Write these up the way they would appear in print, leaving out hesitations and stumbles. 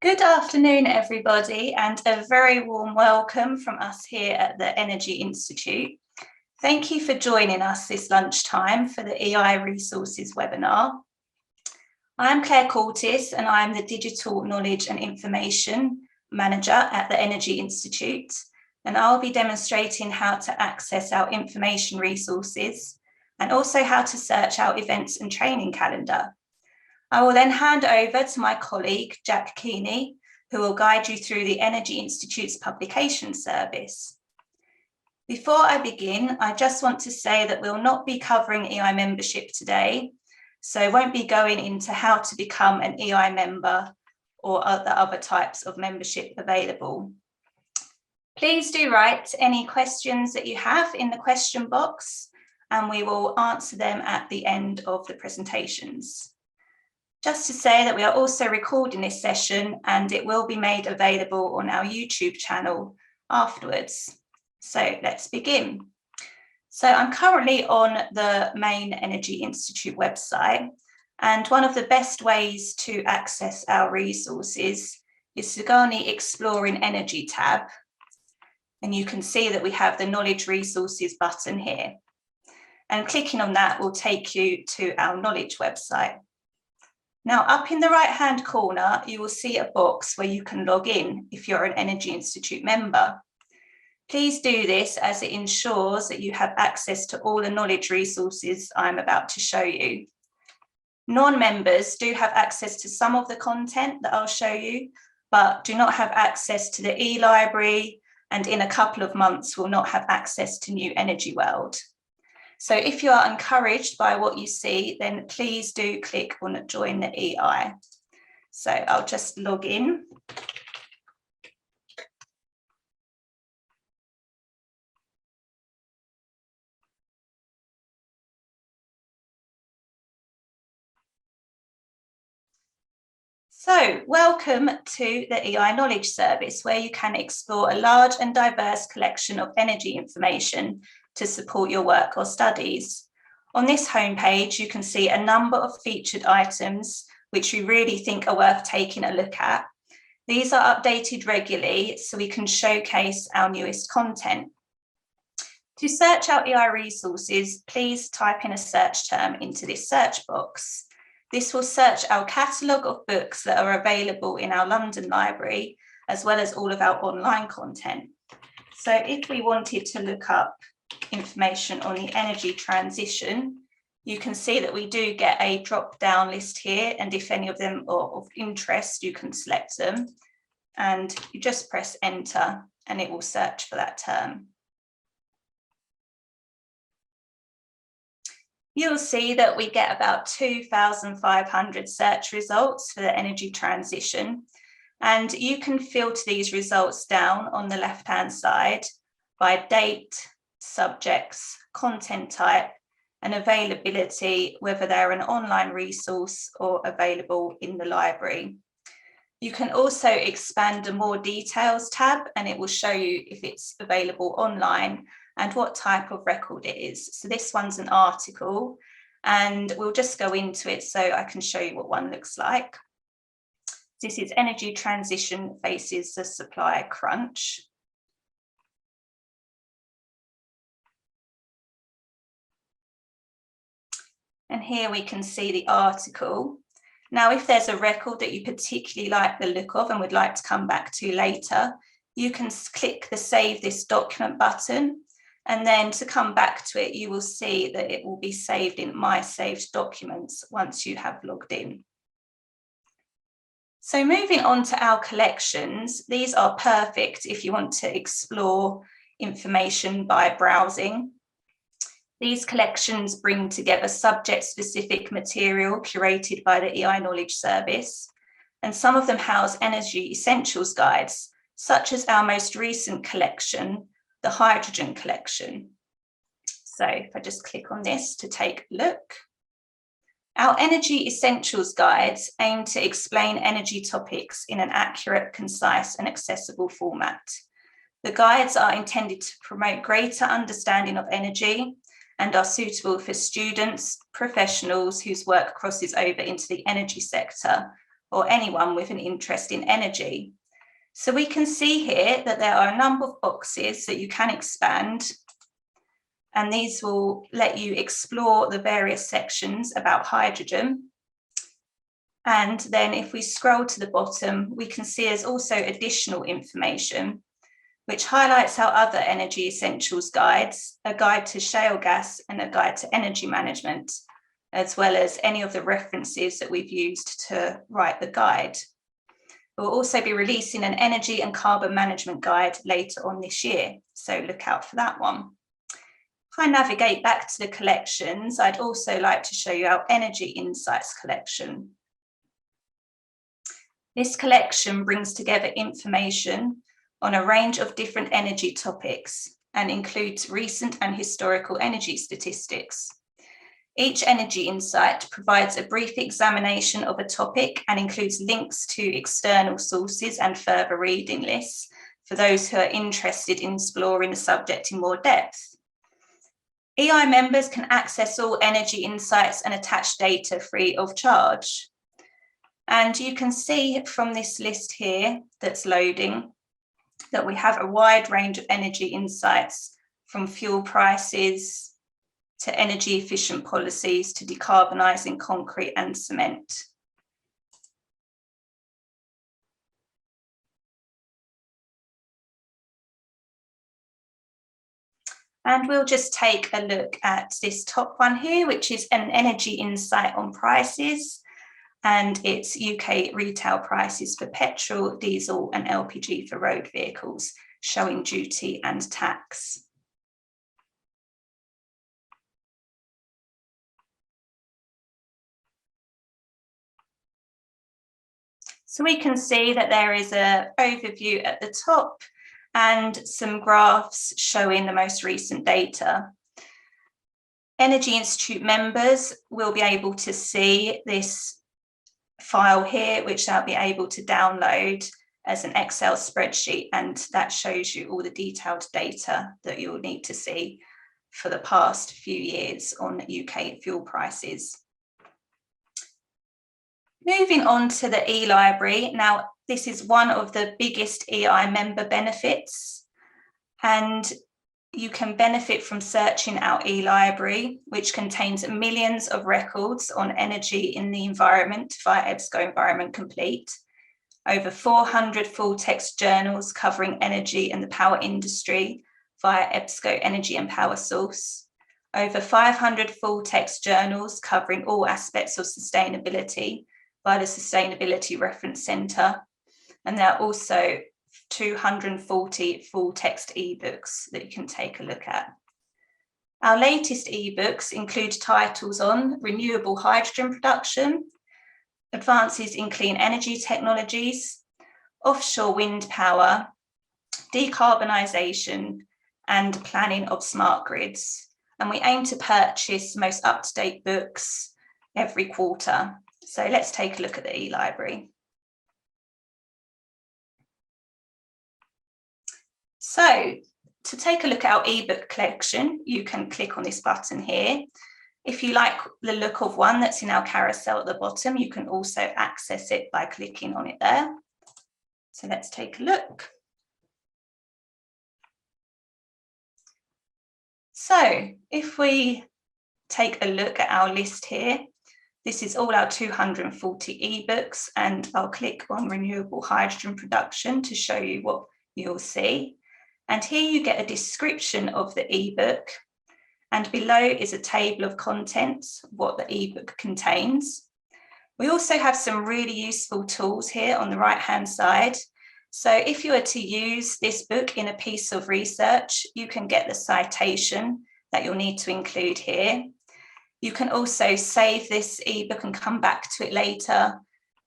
Good afternoon, everybody, and a very warm welcome from us here at the Energy Institute. Thank you for joining us this lunchtime for the EI Resources webinar. I'm Claire Cortis, and I'm the Digital Knowledge and Information Manager at the Energy Institute, and I'll be demonstrating how to access our information resources and also how to search our events and training calendar. I will then hand over to my colleague, Jack Keaney, who will guide you through the Energy Institute's publication service. Before I begin, I just want to say that we'll not be covering EI membership today, so won't be going into how to become an EI member or the other types of membership available. Please do write any questions that you have in the question box, and we will answer them at the end of the presentations. Just to say that we are also recording this session and it will be made available on our YouTube channel afterwards. So let's begin. So I'm currently on the main Energy Institute website, and one of the best ways to access our resources is to go on the Exploring Energy tab. And you can see that we have the Knowledge Resources button here. And clicking on that will take you to our Knowledge website. Now, up in the right-hand corner, you will see a box where you can log in if you're an Energy Institute member. Please do this as it ensures that you have access to all the knowledge resources I'm about to show you. Non-members do have access to some of the content that I'll show you, but do not have access to the eLibrary, and in a couple of months will not have access to New Energy World. So if you are encouraged by what you see, then please do click on Join the EI. So I'll just log in. So welcome to the EI Knowledge Service, where you can explore a large and diverse collection of energy information to support your work or studies. On this homepage, you can see a number of featured items which we really think are worth taking a look at. These are updated regularly so we can showcase our newest content. To search out EI resources, please type in a search term into this search box. This will search our catalogue of books that are available in our London library, as well as all of our online content. So if we wanted to look up information on the energy transition, you can see that we do get a drop-down list here, and if any of them are of interest, you can select them, and you just press enter and it will search for that term. You'll see that we get about 2,500 search results for the energy transition, and you can filter these results down on the left-hand side by date, subjects, content type, and availability, whether they're an online resource or available in the library. You can also expand the More Details tab, and it will show you if it's available online and what type of record it is. So this one's an article, and we'll just go into it so I can show you what one looks like. This is Energy Transition Faces the Supply Crunch. And here we can see the article. Now, if there's a record that you particularly like the look of and would like to come back to later, you can click the Save This Document button. And then to come back to it, you will see that it will be saved in My Saved Documents once you have logged in. So moving on to our collections, these are perfect if you want to explore information by browsing. These collections bring together subject-specific material curated by the EI Knowledge Service, and some of them house energy essentials guides, such as our most recent collection, the Hydrogen Collection. So if I just click on this to take a look. Our Energy Essentials guides aim to explain energy topics in an accurate, concise, and accessible format. The guides are intended to promote greater understanding of energy and are suitable for students, professionals whose work crosses over into the energy sector, or anyone with an interest in energy. So we can see here that there are a number of boxes that you can expand, and these will let you explore the various sections about hydrogen. And then if we scroll to the bottom, we can see there's also additional information, which highlights our other energy essentials guides, a guide to shale gas and a guide to energy management, as well as any of the references that we've used to write the guide. We'll also be releasing an energy and carbon management guide later on this year, so look out for that one. If I navigate back to the collections, I'd also like to show you our Energy Insights collection. This collection brings together information on a range of different energy topics and includes recent and historical energy statistics. Each energy insight provides a brief examination of a topic and includes links to external sources and further reading lists for those who are interested in exploring the subject in more depth. EI members can access all energy insights and attach data free of charge. And you can see from this list here that's loading that we have a wide range of energy insights, from fuel prices to energy efficient policies to decarbonising concrete and cement. And we'll just take a look at this top one here, which is an energy insight on prices, and it's UK retail prices for petrol, diesel and LPG for road vehicles, showing duty and tax. So we can see that there is an overview at the top and some graphs showing the most recent data. Energy Institute members will be able to see this file here, which they'll be able to download as an Excel spreadsheet, and that shows you all the detailed data that you'll need to see for the past few years on UK fuel prices. Moving on to the eLibrary. Now, this is one of the biggest EI member benefits, and you can benefit from searching our eLibrary, which contains millions of records on energy in the environment via EBSCO Environment Complete, over 400 full-text journals covering energy and the power industry via EBSCO Energy and Power Source, over 500 full-text journals covering all aspects of sustainability by the Sustainability Reference Centre, and there are also 240 full-text eBooks that you can take a look at. Our latest eBooks include titles on renewable hydrogen production, advances in clean energy technologies, offshore wind power, decarbonisation, and planning of smart grids. And we aim to purchase most up-to-date books every quarter. So let's take a look at the eLibrary. So to take a look at our ebook collection, you can click on this button here. If you like the look of one that's in our carousel at the bottom, you can also access it by clicking on it there. So let's take a look. So if we take a look at our list here, this is all our 240 ebooks, and I'll click on renewable hydrogen production to show you what you'll see. And here you get a description of the ebook, and below is a table of contents, what the ebook contains. We also have some really useful tools here on the right-hand side. So if you were to use this book in a piece of research, you can get the citation that you'll need to include here. You can also save this ebook and come back to it later.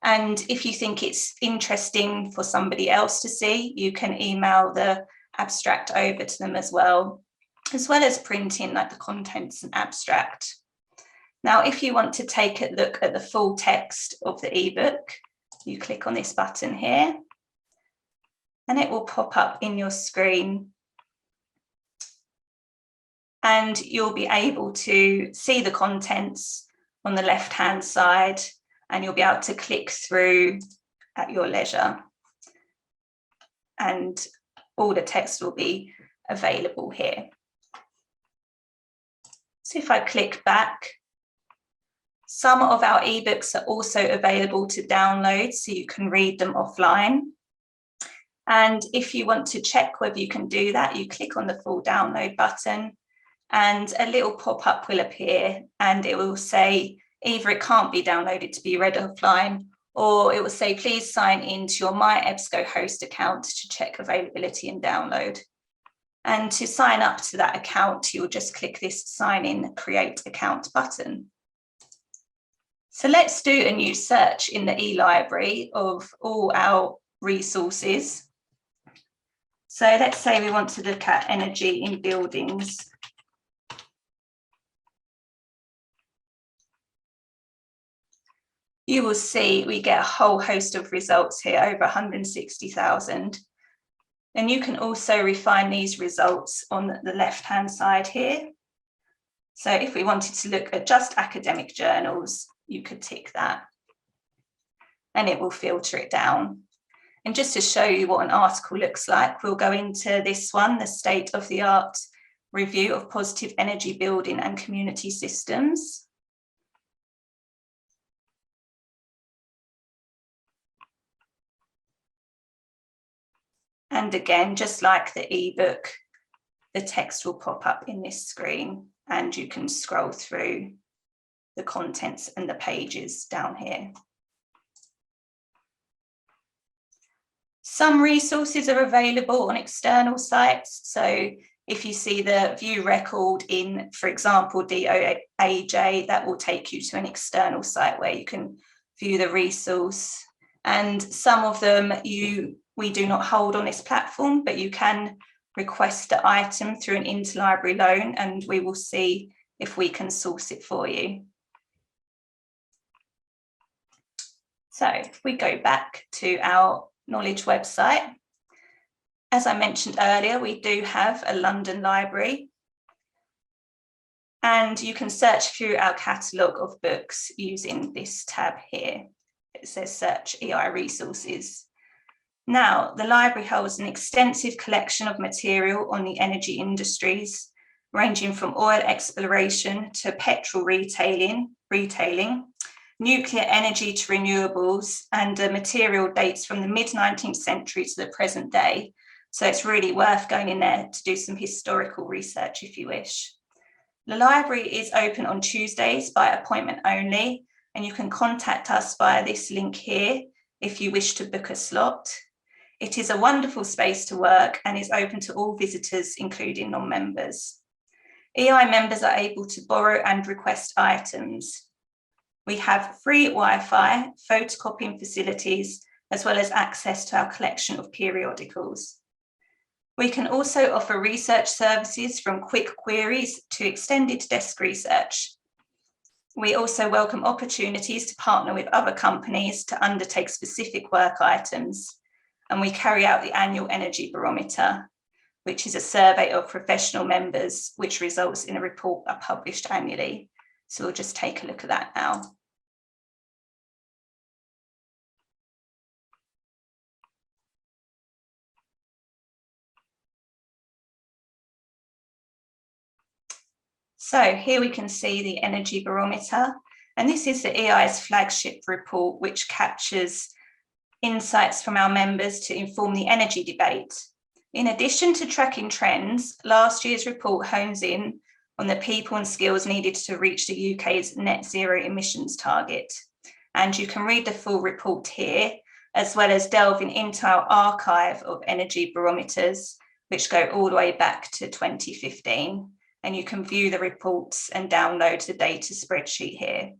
And if you think it's interesting for somebody else to see, you can email the abstract over to them as well as printing like the contents and abstract. Now, if you want to take a look at the full text of the ebook, you click on this button here, and it will pop up in your screen. And you'll be able to see the contents on the left-hand side, and you'll be able to click through at your leisure. And all the text will be available here. So if I click back, some of our ebooks are also available to download, so you can read them offline. And if you want to check whether you can do that, you click on the full download button and a little pop-up will appear, and it will say either it can't be downloaded to be read offline, or it will say please sign in to your My EBSCOhost account to check availability and download. And to sign up to that account, you'll just click this sign in create account button. So let's do a new search in the eLibrary of all our resources. So let's say we want to look at energy in buildings. You will see we get a whole host of results here, over 160,000. And you can also refine these results on the left-hand side here. So if we wanted to look at just academic journals, you could tick that and it will filter it down. And just to show you what an article looks like, we'll go into this one, the state-of-the-art review of positive energy building and community systems. And again, just like the ebook, the text will pop up in this screen and you can scroll through the contents and the pages down here. Some resources are available on external sites. So if you see the view record in, for example, DOAJ, that will take you to an external site where you can view the resource. And some of them we do not hold on this platform, but you can request the item through an interlibrary loan and we will see if we can source it for you. So if we go back to our knowledge website, as I mentioned earlier, we do have a London library and you can search through our catalogue of books using this tab here. It says search EI resources. Now, the library holds an extensive collection of material on the energy industries, ranging from oil exploration to petrol retailing, nuclear energy to renewables, and material dates from the mid-19th century to the present day. So it's really worth going in there to do some historical research if you wish. The library is open on Tuesdays by appointment only, and you can contact us via this link here if you wish to book a slot. It is a wonderful space to work and is open to all visitors, including non-members. EI members are able to borrow and request items. We have free Wi-Fi, photocopying facilities, as well as access to our collection of periodicals. We can also offer research services from quick queries to extended desk research. We also welcome opportunities to partner with other companies to undertake specific work items. And we carry out the annual energy barometer, which is a survey of professional members, which results in a report published annually. So we'll just take a look at that now. So here we can see the energy barometer, and this is the EI's flagship report, which captures insights from our members to inform the energy debate. In addition to tracking trends, last year's report hones in on the people and skills needed to reach the UK's net zero emissions target. And you can read the full report here, as well as delving into our archive of energy barometers, which go all the way back to 2015. And you can view the reports and download the data spreadsheet here.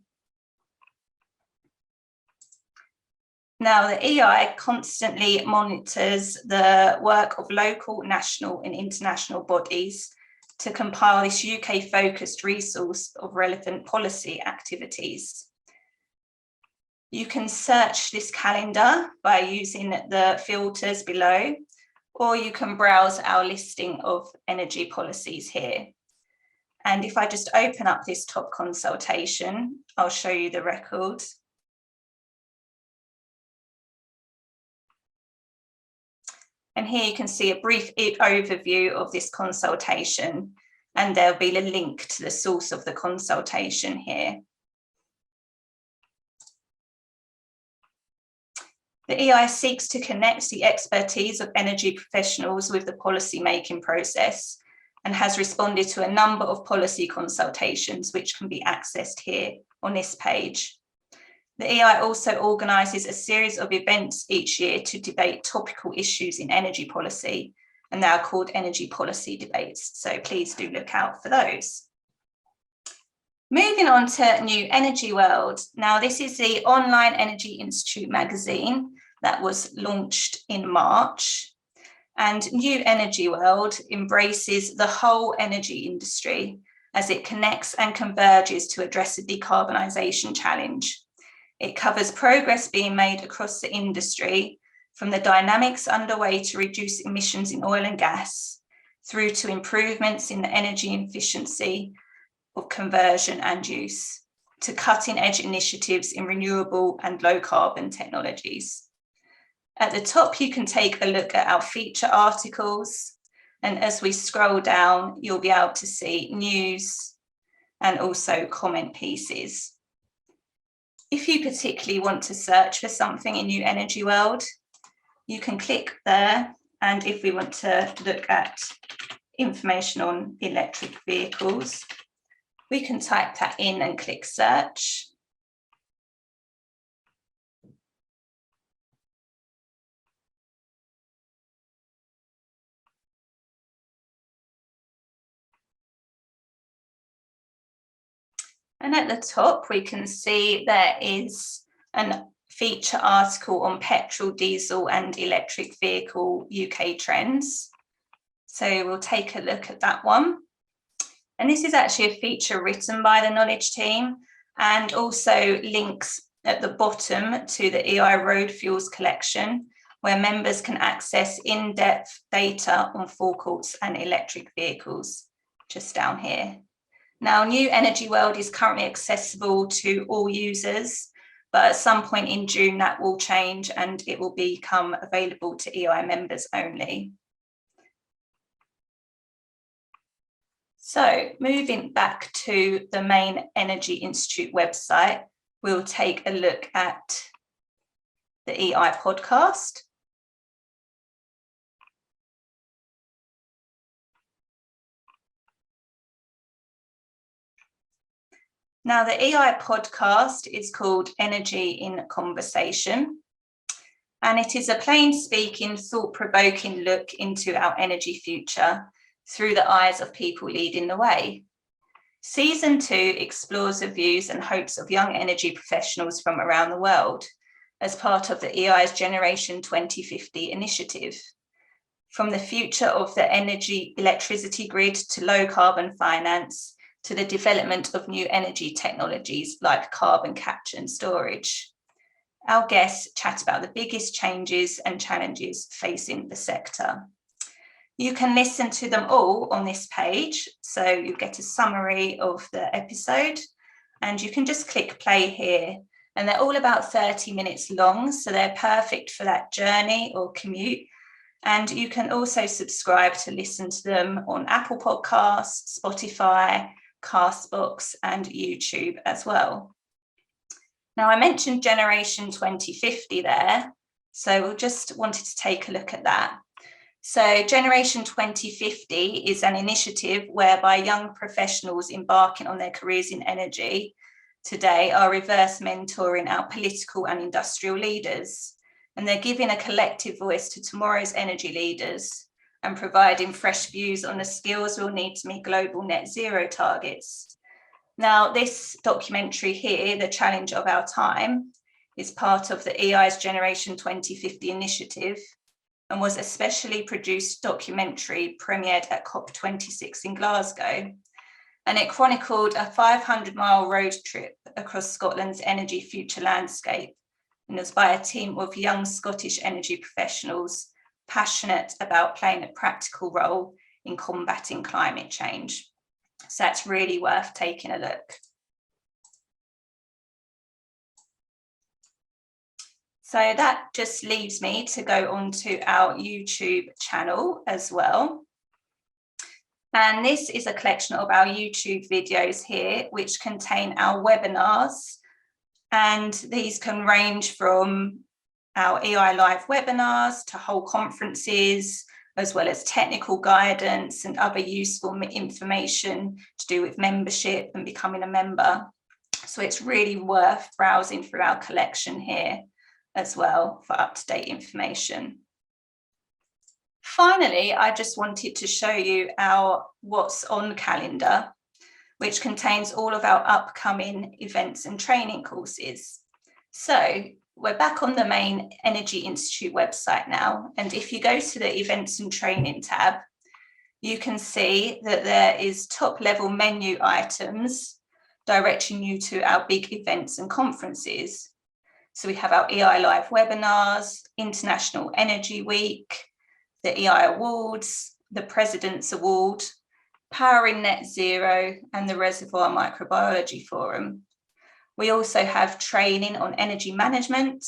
Now, the EI constantly monitors the work of local, national and international bodies to compile this UK-focused resource of relevant policy activities. You can search this calendar by using the filters below, or you can browse our listing of energy policies here. And if I just open up this top consultation, I'll show you the records. And here you can see a brief overview of this consultation, and there'll be a link to the source of the consultation here. The EI seeks to connect the expertise of energy professionals with the policy-making process and has responded to a number of policy consultations which can be accessed here on this page. The EI also organises a series of events each year to debate topical issues in energy policy, and they are called energy policy debates, so please do look out for those. Moving on to New Energy World. Now, this is the online Energy Institute magazine that was launched in March. And New Energy World embraces the whole energy industry as it connects and converges to address the decarbonisation challenge. It covers progress being made across the industry, from the dynamics underway to reduce emissions in oil and gas, through to improvements in the energy efficiency of conversion and use, to cutting-edge initiatives in renewable and low-carbon technologies. At the top, you can take a look at our feature articles, and as we scroll down, you'll be able to see news and also comment pieces. If you particularly want to search for something in New Energy World, you can click there, and if we want to look at information on electric vehicles, we can type that in and click search. And at the top, we can see there is a feature article on petrol, diesel and electric vehicle UK trends. So we'll take a look at that one. And this is actually a feature written by the knowledge team, and also links at the bottom to the EI Road Fuels collection, where members can access in-depth data on forecourts and electric vehicles, just down here. Now, New Energy World is currently accessible to all users, but at some point in June that will change and it will become available to EI members only. So moving back to the main Energy Institute website, we'll take a look at the EI podcast. Now, the EI podcast is called Energy in Conversation, and it is a plain-speaking, thought-provoking look into our energy future through the eyes of people leading the way. Season 2 explores the views and hopes of young energy professionals from around the world as part of the EI's Generation 2050 initiative. From the future of the electricity grid to low carbon finance, to the development of new energy technologies like carbon capture and storage. Our guests chat about the biggest changes and challenges facing the sector. You can listen to them all on this page, so you get a summary of the episode, and you can just click play here. And they're all about 30 minutes long, so they're perfect for that journey or commute. And you can also subscribe to listen to them on Apple Podcasts, Spotify, Castbox, and YouTube as well. Now, I mentioned Generation 2050 there, so we just wanted to take a look at that. So Generation 2050 is an initiative whereby young professionals embarking on their careers in energy today are reverse mentoring our political and industrial leaders, and they're giving a collective voice to tomorrow's energy leaders and providing fresh views on the skills we'll need to meet global net zero targets. Now, this documentary here, The Challenge of Our Time, is part of the EI's Generation 2050 initiative and was a specially produced documentary premiered at COP26 in Glasgow. And it chronicled a 500-mile road trip across Scotland's energy future landscape, and was by a team of young Scottish energy professionals passionate about playing a practical role in combating climate change. So that's really worth taking a look. So that just leaves me to go on to our YouTube channel as well. And this is a collection of our YouTube videos here, which contain our webinars. And these can range from our EI Live webinars to whole conferences, as well as technical guidance and other useful information to do with membership and becoming a member. So it's really worth browsing through our collection here as well for up-to-date information. Finally, I just wanted to show you our What's On calendar, which contains all of our upcoming events and training courses. So we're back on the main Energy Institute website now. And if you go to the Events and Training tab, you can see that there is top-level menu items directing you to our big events and conferences. So we have our EI Live webinars, International Energy Week, the EI Awards, the President's Award, Powering Net Zero, and the Reservoir Microbiology Forum. We also have training on energy management,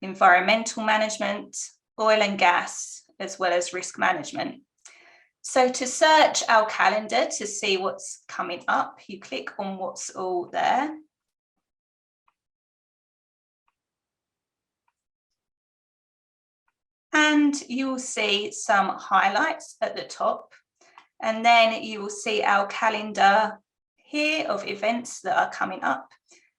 environmental management, oil and gas, as well as risk management. So to search our calendar to see what's coming up, you click on What's All there. And you will see some highlights at the top. And then you will see our calendar here of events that are coming up.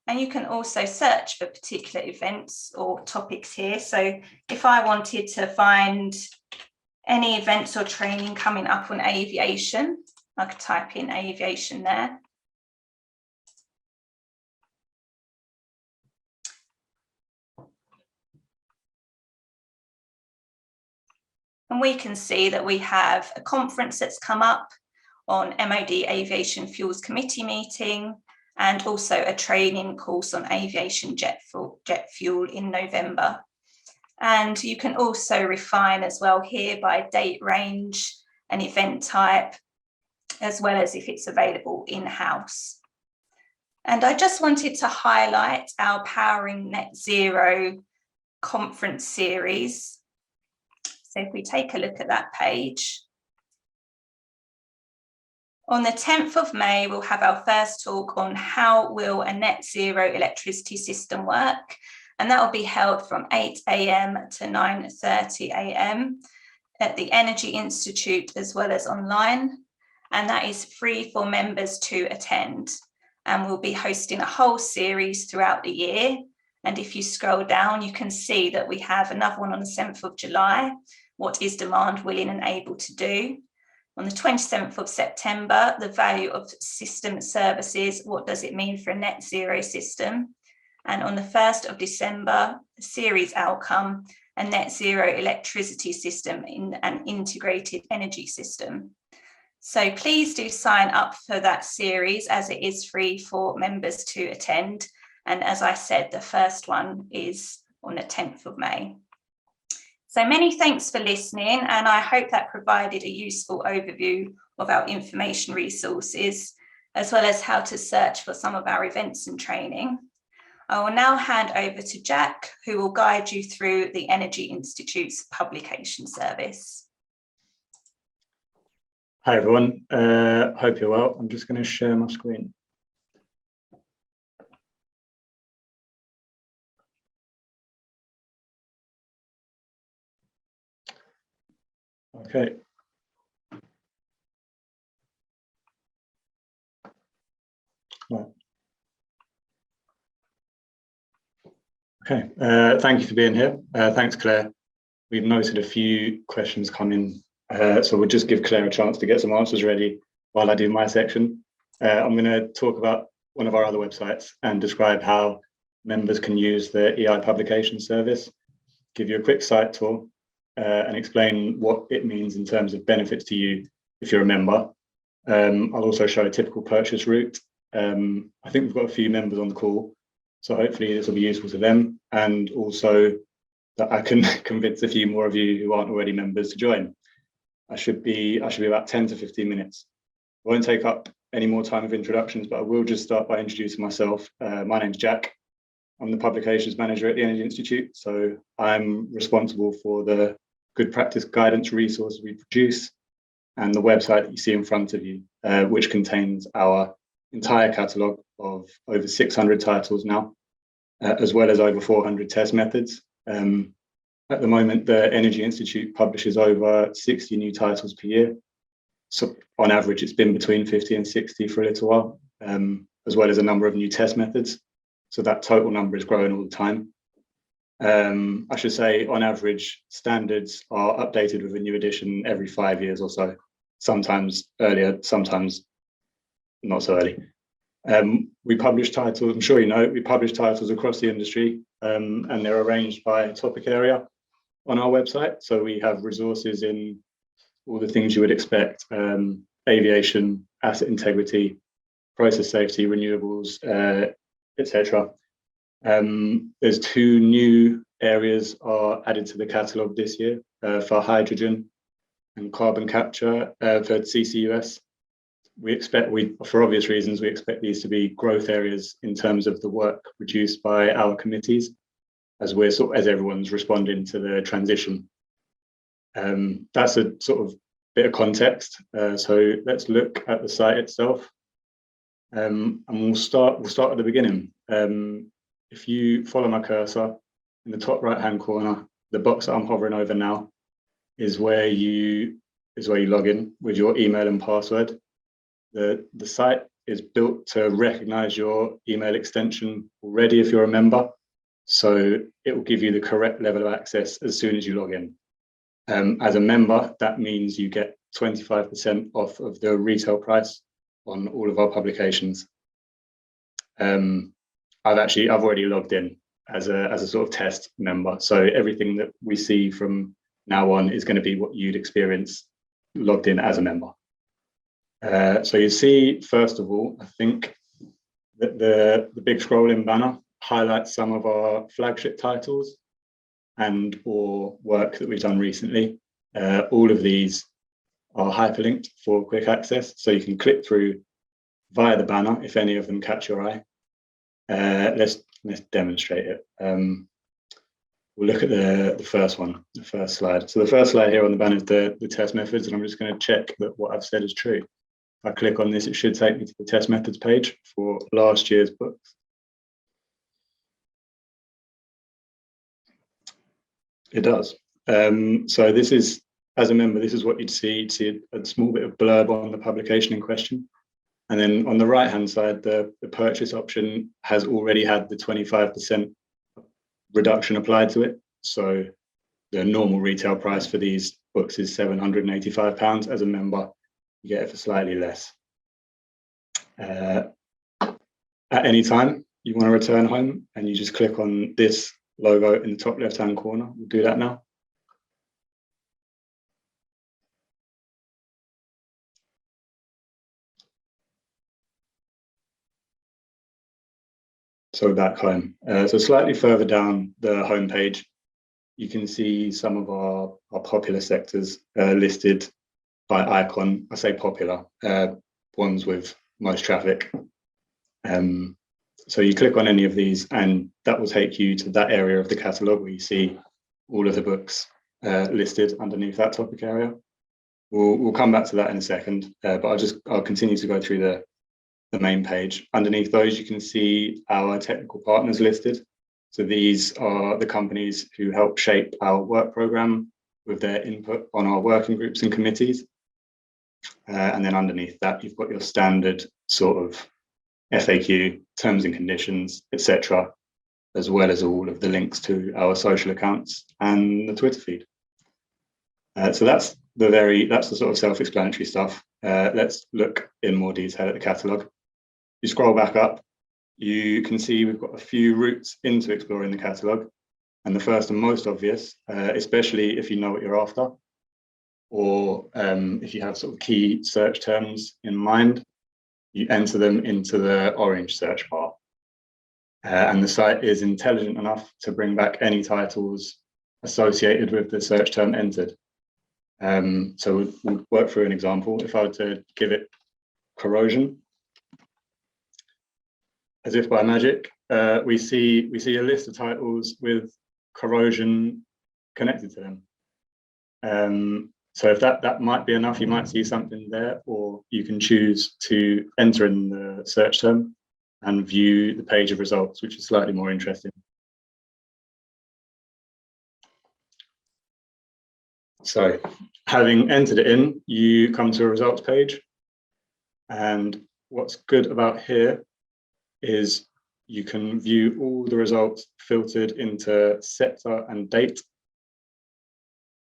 And you can also search for particular events or topics here. So if I wanted to find any events or training coming up on aviation, I could type in aviation there. And we can see that we have a conference that's come up on MOD Aviation Fuels Committee meeting, and also a training course on aviation jet fuel in November. And you can also refine as well here by date range and event type, as well as if it's available in-house. And I just wanted to highlight our Powering Net Zero conference series. So if we take a look at that page, on the 10th of May, we'll have our first talk on how will a net zero electricity system work. And that will be held from 8 a.m. to 9:30 a.m. at the Energy Institute, as well as online. And that is free for members to attend. And we'll be hosting a whole series throughout the year. And if you scroll down, you can see that we have another one on the 7th of July. What is demand, willing and able to do? On the 27th of September, the value of system services, what does it mean for a net zero system? And on the 1st of December, the series outcome, a net zero electricity system in an integrated energy system. So please do sign up for that series, as it is free for members to attend. And as I said, the first one is on the 10th of May. So many thanks for listening, and I hope that provided a useful overview of our information resources, as well as how to search for some of our events and training. I will now hand over to Jack, who will guide you through the Energy Institute's publication service. Hi everyone, hope you're well. I'm just going to share my screen. Okay. Right. Okay, thank you for being here. Thanks, Claire. We've noted a few questions come in, so we'll just give Claire a chance to get some answers ready while I do my section. I'm going to talk about one of our other websites and describe how members can use the EI publication service, give you a quick site tour, and explain what it means in terms of benefits to you if you're a member. I'll also show a typical purchase route. I think we've got a few members on the call, so hopefully this will be useful to them, and also that I can convince a few more of you who aren't already members to join. I should be about 10 to 15 minutes. I won't take up any more time of introductions, but I will just start by introducing myself. My name's Jack. I'm the publications manager at the Energy Institute, so I'm responsible for the good practice guidance resource we produce and the website that you see in front of you, which contains our entire catalogue of over 600 titles now, as well as over 400 test methods. At the moment, the Energy Institute publishes over 60 new titles per year. So on average, it's been between 50 and 60 for a little while, as well as a number of new test methods. So that total number is growing all the time. I should say, on average, standards are updated with a new edition every 5 years or so, sometimes earlier, sometimes not so early. We publish titles, I'm sure you know, we publish titles across the industry, and they're arranged by topic area on our website. So we have resources in all the things you would expect: aviation, asset integrity, process safety, renewables, etc. There's 2 new areas are added to the catalogue this year for hydrogen and carbon capture for CCUS. For obvious reasons, we expect these to be growth areas in terms of the work produced by our committees, as everyone's responding to the transition. That's a sort of bit of context. So let's look at the site itself, and we'll start at the beginning. If you follow my cursor in the top right-hand corner, the box that I'm hovering over now is where you log in with your email and password. The site is built to recognize your email extension already if you're a member, so it will give you the correct level of access as soon as you log in. As a member, that means you get 25% off of the retail price on all of our publications. I've already logged in as a sort of test member, so everything that we see from now on is going to be what you'd experience logged in as a member. So you see, first of all, I think that the big scrolling banner highlights some of our flagship titles and or work that we've done recently. All of these are hyperlinked for quick access, so you can click through via the banner if any of them catch your eye. Let's demonstrate it. We'll look at the first one, the first slide. So the first slide here on the banner is the test methods, and I'm just going to check that what I've said is true. If I click on this, it should take me to the test methods page for last year's books. It does. So this is, as a member, this is what you'd see. You'd see a small bit of blurb on the publication in question. And then on the right-hand side, the purchase option has already had the 25% reduction applied to it. So the normal retail price for these books is £785. As a member, you get it for slightly less. At any time you want to return home, and you just click on this logo in the top left-hand corner. We'll do that now. So back home. So slightly further down the homepage, you can see some of our popular sectors listed by icon. I say popular, ones with most traffic. So you click on any of these, and that will take you to that area of the catalogue where you see all of the books listed underneath that topic area. We'll come back to that in a second, but I'll continue to go through the main page. Underneath those, you can see our technical partners listed. So these are the companies who help shape our work programme with their input on our working groups and committees. And then underneath that, you've got your standard sort of FAQ, terms and conditions, etc., as well as all of the links to our social accounts and the Twitter feed. So that's the sort of self-explanatory stuff. Let's look in more detail at the catalogue. You scroll back up, you can see we've got a few routes into exploring the catalogue. And the first and most obvious, especially if you know what you're after, or if you have sort of key search terms in mind, you enter them into the orange search bar. And the site is intelligent enough to bring back any titles associated with the search term entered. So we'll work through an example. If I were to give it corrosion, as if by magic, we see a list of titles with corrosion connected to them. So if that might be enough, you might see something there, or you can choose to enter in the search term and view the page of results, which is slightly more interesting. So having entered it in, you come to a results page. And what's good about here is you can view all the results filtered into sector and date.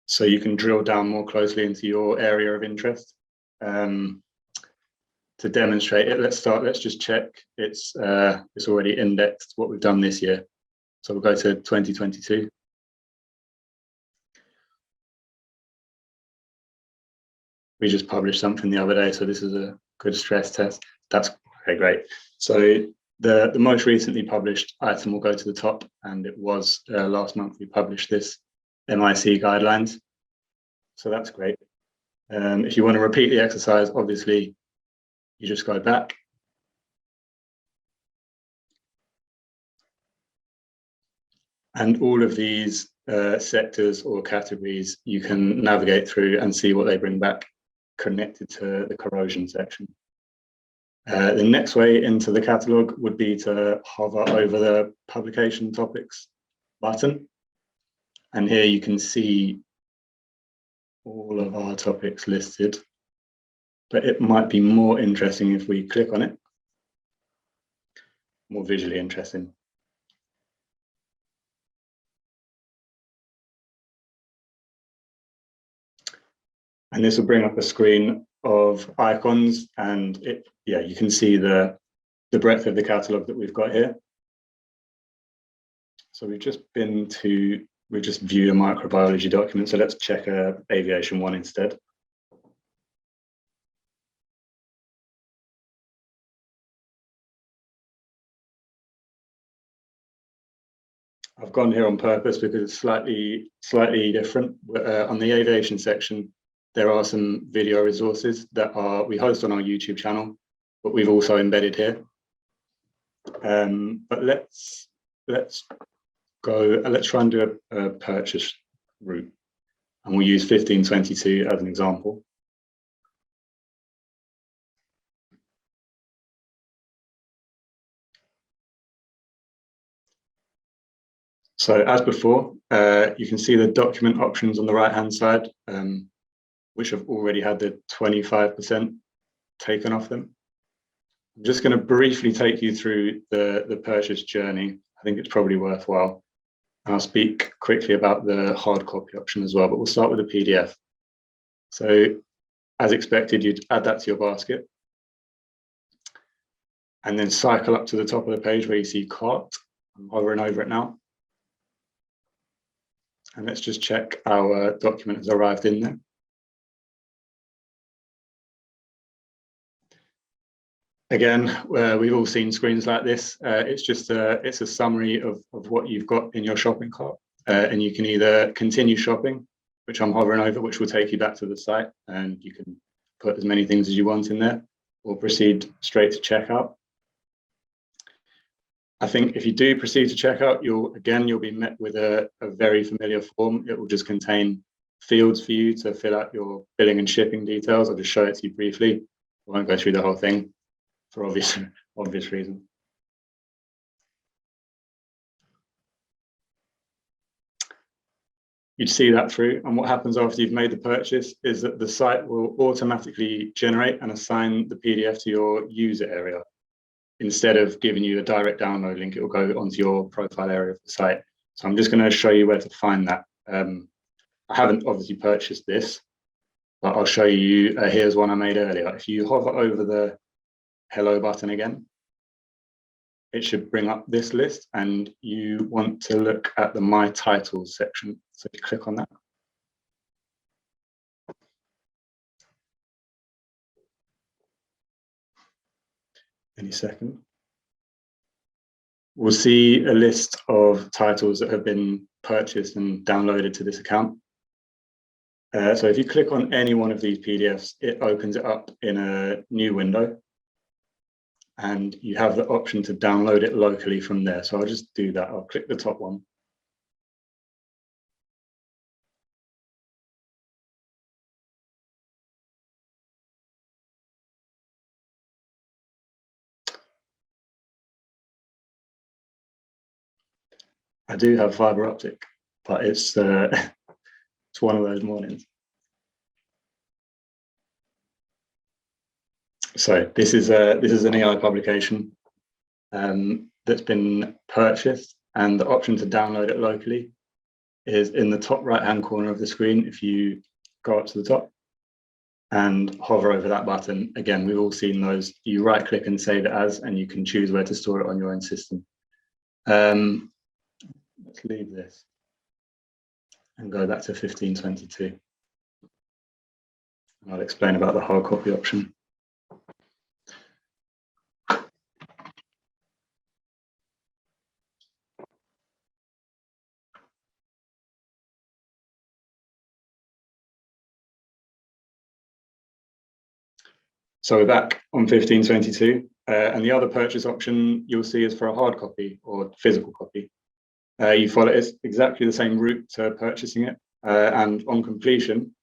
So you can drill down more closely into your area of interest. To demonstrate it, let's just check it's already indexed what we've done this year. So we'll go to 2022. We just published something the other day, so this is a good stress test. That's okay, great. So the most recently published item will go to the top, and it was last month we published this MIC guidelines. So that's great. If you want to repeat the exercise, obviously you just go back. And all of these sectors or categories you can navigate through and see what they bring back connected to the corrosion section. The next way into the catalogue would be to hover over the publication topics button. And here you can see all of our topics listed, but it might be more interesting if we click on it, more visually interesting. And this will bring up a screen of icons, and you can see the breadth of the catalogue that we've got here. So we've just viewed a microbiology document, so let's check aviation one instead. I've gone here on purpose because it's slightly different. On the aviation section, there are some video resources that we host on our YouTube channel, but we've also embedded here. But let's try and do a purchase route, and we'll use 1522 as an example. So as before, you can see the document options on the right-hand side, which have already had the 25% taken off them. I'm just going to briefly take you through the purchase journey. I think it's probably worthwhile. And I'll speak quickly about the hard copy option as well, but we'll start with the PDF. So as expected, you'd add that to your basket and then cycle up to the top of the page where you see cart. I'm hovering over it now. And let's just check our document has arrived in there. Again, we've all seen screens like this. It's a summary of what you've got in your shopping cart. And you can either continue shopping, which I'm hovering over, which will take you back to the site, and you can put as many things as you want in there, or proceed straight to checkout. I think if you do proceed to checkout, you'll be met with a very familiar form. It will just contain fields for you to fill out your billing and shipping details. I'll just show it to you briefly. I won't go through the whole thing for obvious reasons. You'd see that through, and what happens after you've made the purchase is that the site will automatically generate and assign the PDF to your user area. Instead of giving you a direct download link, it will go onto your profile area of the site. So I'm just going to show you where to find that. I haven't obviously purchased this, but I'll show you. Here's one I made earlier. If you hover over the hello button again, it should bring up this list, and you want to look at the My Titles section. So you click on that. Any second. We'll see a list of titles that have been purchased and downloaded to this account. So if you click on any one of these PDFs, it opens it up in a new window. and you have the option to download it locally from there. So I'll just do that. I'll click the top one. I do have fiber optic, but it's it's one of those mornings. So this is an EI publication that's been purchased, and the option to download it locally is in the top right hand corner of the screen. If you go up to the top and hover over that button, again, we've all seen those. You right click and save it as, and you can choose where to store it on your own system. Let's leave this and go back to 1522. And I'll explain about the hard copy option. So we're back on 1522, and the other purchase option you'll see is for a hard copy or physical copy. You follow exactly the same route to purchasing it, and on completion,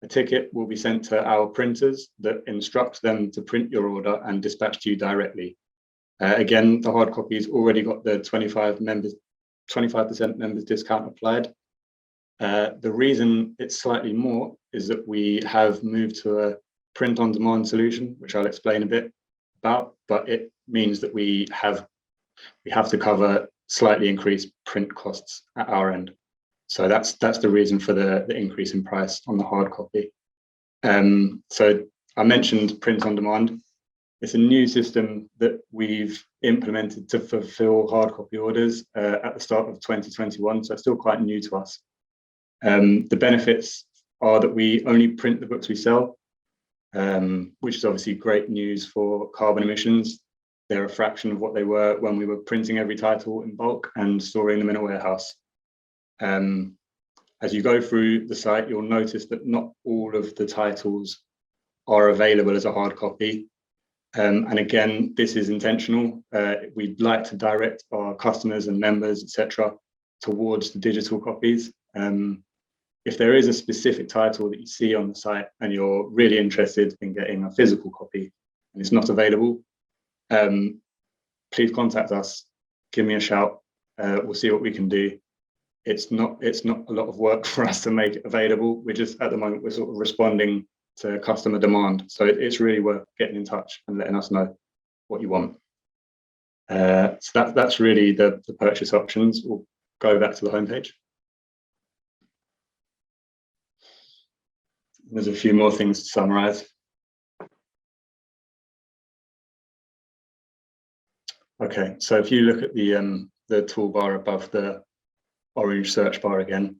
a ticket will be sent to our printers that instruct them to print your order and dispatch to you directly. Again, the hard copy's already got the 25% members discount applied. The reason it's slightly more is that we have moved to a print on demand solution, which I'll explain a bit about, but it means that we have to cover slightly increased print costs at our end. So that's the reason for the increase in price on the hard copy. So I mentioned print on demand. It's a new system that we've implemented to fulfill hard copy orders at the start of 2021, so it's still quite new to us. The benefits are that we only print the books we sell, which is obviously great news for carbon emissions. They're a fraction of what they were when we were printing every title in bulk and storing them in a warehouse. As you go through the site, you'll notice that not all of the titles are available as a hard copy. And again, this is intentional. We'd like to direct our customers and members, etc., towards the digital copies. If there is a specific title that you see on the site and you're really interested in getting a physical copy and it's not available, please contact us, give me a shout, we'll see what we can do. It's not a lot of work for us to make it available. We're just, at the moment, we're sort of responding to customer demand. So it's really worth getting in touch and letting us know what you want. So that's really the purchase options. We'll go back to the homepage. There's a few more things to summarize. Okay, so if you look at the toolbar above the orange search bar again,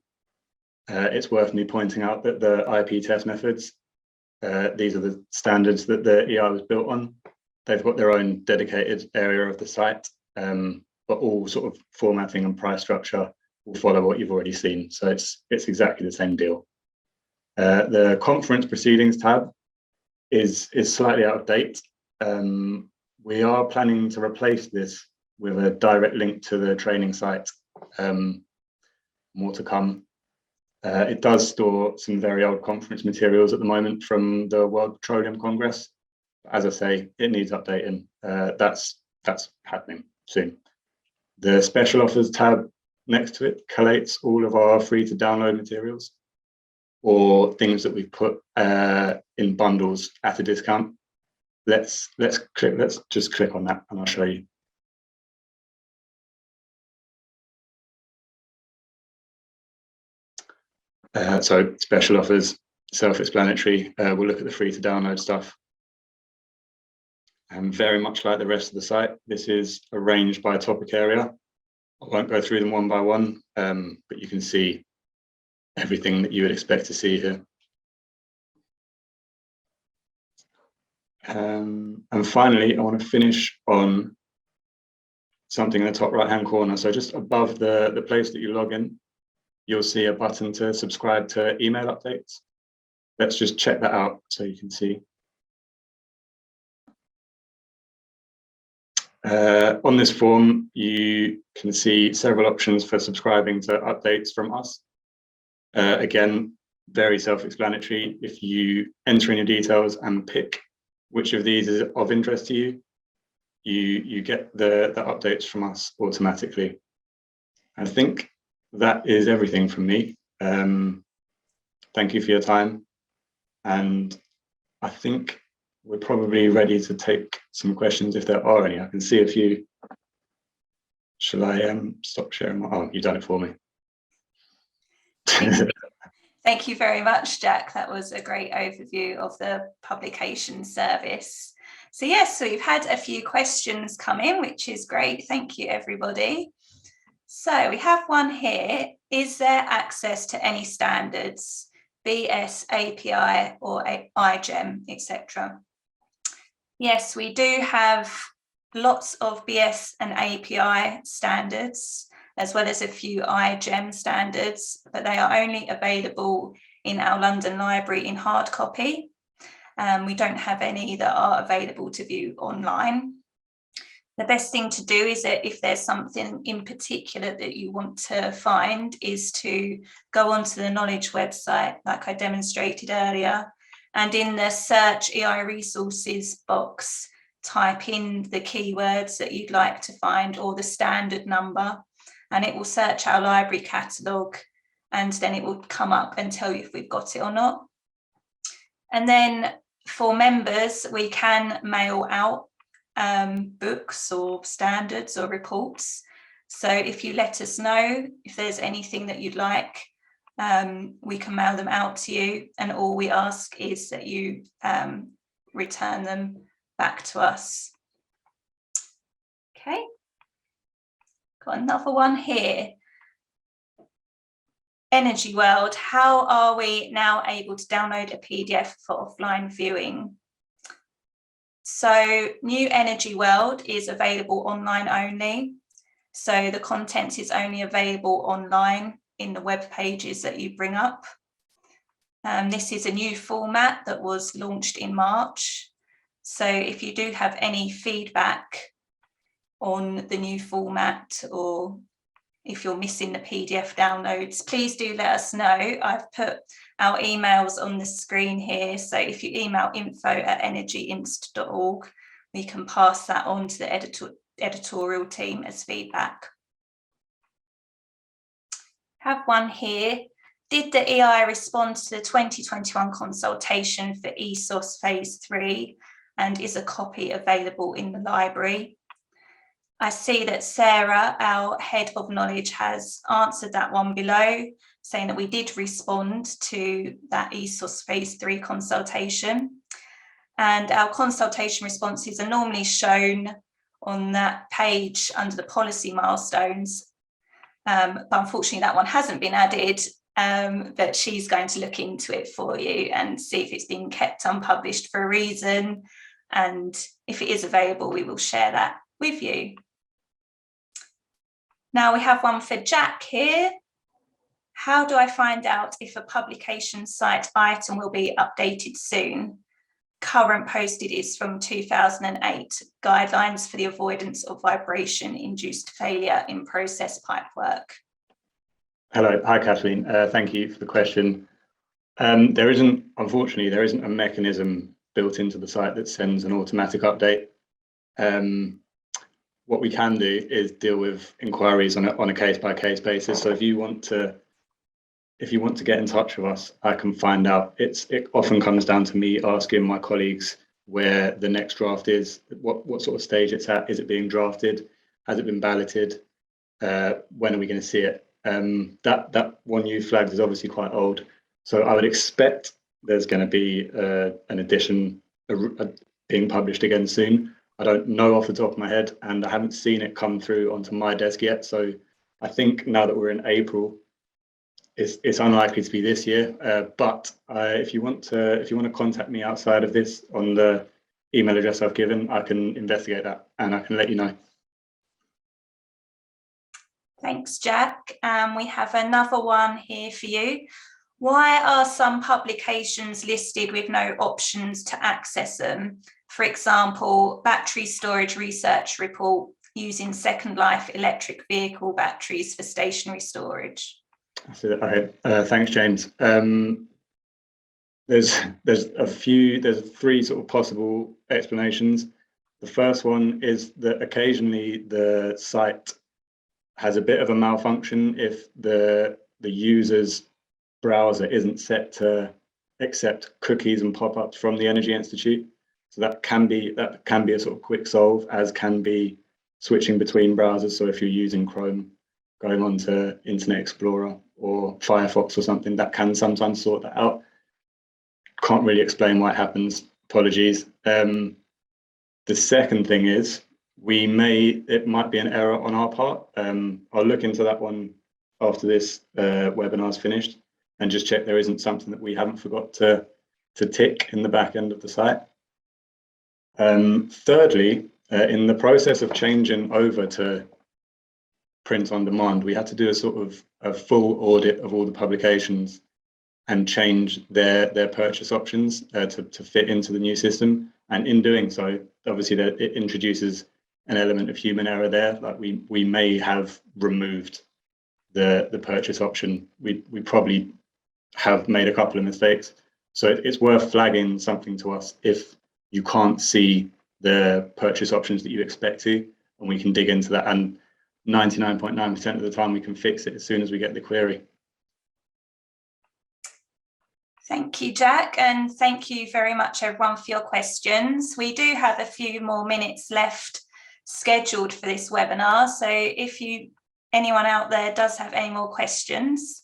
it's worth me pointing out that the IP test methods, these are the standards that the EI was built on. They've got their own dedicated area of the site, but all sort of formatting and price structure will follow what you've already seen. So it's exactly the same deal. The conference proceedings tab is slightly out of date. We are planning to replace this with a direct link to the training site. More to come. It does store some very old conference materials at the moment from the World Petroleum Congress. As I say, it needs updating. That's happening soon. The special offers tab next to it collates all of our free to download materials or things that we've put in bundles at a discount. Let's just click on that and I'll show you. So special offers, self-explanatory. We'll look at the free to download stuff. And very much like the rest of the site, this is arranged by topic area. I won't go through them one by one, but you can see everything that you would expect to see here. And finally, I want to finish on something in the top right-hand corner. So just above the place that you log in, you'll see a button to subscribe to email updates. Let's just check that out so you can see. On this form, you can see several options for subscribing to updates from us. Again, very self-explanatory. If you enter in your details and pick which of these is of interest to you, you get the updates from us automatically. I think that is everything from me. Thank you for your time. And I think we're probably ready to take some questions if there are any. I can see a few. Shall I stop sharing my, oh, you've done it for me. Thank you very much, Jack. That was a great overview of the publication service. So yes, so we've had a few questions come in, which is great. Thank you, everybody. So we have one here. Is there access to any standards, BS, API, or iGEM, etc.? Yes, we do have lots of BS and API standards, as well as a few iGEM standards, but they are only available in our London library in hard copy. We don't have any that are available to view online. The best thing to do is that if there's something in particular that you want to find, is to go onto the Knowledge website, like I demonstrated earlier, and in the search EI resources box, type in the keywords that you'd like to find or the standard number, and it will search our library catalogue, and then it will come up and tell you if we've got it or not. And then for members, we can mail out books or standards or reports. So if you let us know if there's anything that you'd like, we can mail them out to you, and all we ask is that you return them back to us. Okay, got another one here. Energy World, how are we now able to download a PDF for offline viewing? So New Energy World is available online only. So the content is only available online in the web pages that you bring up. This is a new format that was launched in March. So if you do have any feedback on the new format, or if you're missing the PDF downloads, please do let us know. I've put our emails on the screen here. So if you email info@energyinst.org, we can pass that on to the editorial team as feedback. Have one here. Did the EI respond to the 2021 consultation for ESOS Phase 3, and is a copy available in the library? I see that Sarah, our Head of Knowledge, has answered that one below, saying that we did respond to that ESOS Phase 3 consultation. And our consultation responses are normally shown on that page under the policy milestones. But unfortunately, that one hasn't been added, but she's going to look into it for you and see if it's been kept unpublished for a reason. And if it is available, we will share that with you. Now we have one for Jack here. How do I find out if a publication site item will be updated soon? Current posted is from 2008, guidelines for the avoidance of vibration-induced failure in process pipework. Hello, hi Kathleen, thank you for the question. Unfortunately, there isn't a mechanism built into the site that sends an automatic update. What we can do is deal with inquiries on a case-by-case basis. So if you want to get in touch with us, I can find out. It often comes down to me asking my colleagues where the next draft is, what sort of stage it's at. Is it being drafted? Has it been balloted? When are we going to see it? That one you flagged is obviously quite old, so I would expect there's going to be an edition being published again soon. I don't know off the top of my head, and I haven't seen it come through onto my desk yet. So I think now that we're in April, it's unlikely to be this year. But if you want to contact me outside of this on the email address I've given, I can investigate that and I can let you know. Thanks, Jack. We have another one here for you. Why are some publications listed with no options to access them? For example, battery storage research report using Second Life electric vehicle batteries for stationary storage. Okay, thanks, James. There's three sort of possible explanations. The first one is that occasionally the site has a bit of a malfunction if the user's browser isn't set to accept cookies and pop-ups from the Energy Institute. So that can be a sort of quick solve, as can be switching between browsers. So if you're using Chrome, going on to Internet Explorer or Firefox or something, that can sometimes sort that out. Can't really explain why it happens. Apologies. The second thing is it might be an error on our part. I'll look into that one after this webinar's finished and just check there isn't something that we haven't forgot to tick in the back end of the site. Thirdly, in the process of changing over to print on demand, we had to do a sort of a full audit of all the publications and change their purchase options to fit into the new system. And in doing so, obviously it introduces an element of human error there. Like we may have removed the purchase option. We probably have made a couple of mistakes. So it's worth flagging something to us if you can't see the purchase options that you expect to, and we can dig into that. And 99.9% of the time we can fix it as soon as we get the query. Thank you, Jack, and thank you very much everyone for your questions. We do have a few more minutes left scheduled for this webinar, so if anyone out there does have any more questions,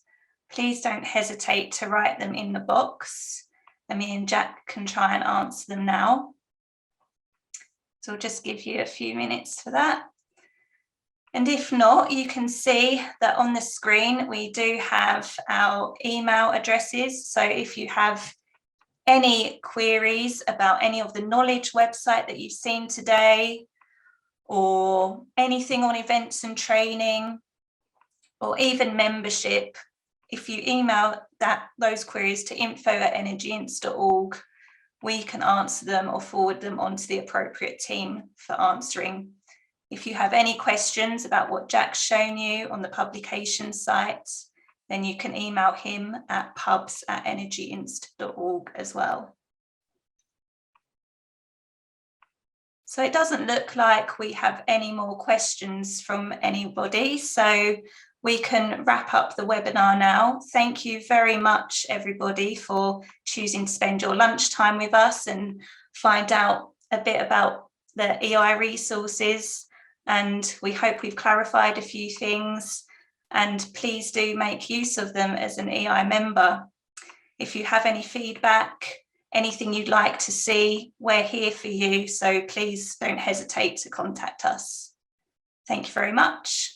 please don't hesitate to write them in the box, and me and Jack can try and answer them now. So I'll just give you a few minutes for that. And if not, you can see that on the screen we do have our email addresses. So if you have any queries about any of the knowledge website that you've seen today, or anything on events and training, or even membership, if you email those queries to info@energyinst.org, we can answer them or forward them onto the appropriate team for answering. If you have any questions about what Jack's shown you on the publication site, then you can email him at pubs@energyinst.org as well. So it doesn't look like we have any more questions from anybody, so we can wrap up the webinar now. Thank you very much, everybody, for choosing to spend your lunchtime with us and find out a bit about the EI resources. And we hope we've clarified a few things, and please do make use of them as an EI member. If you have any feedback, anything you'd like to see, we're here for you, so please don't hesitate to contact us. Thank you very much.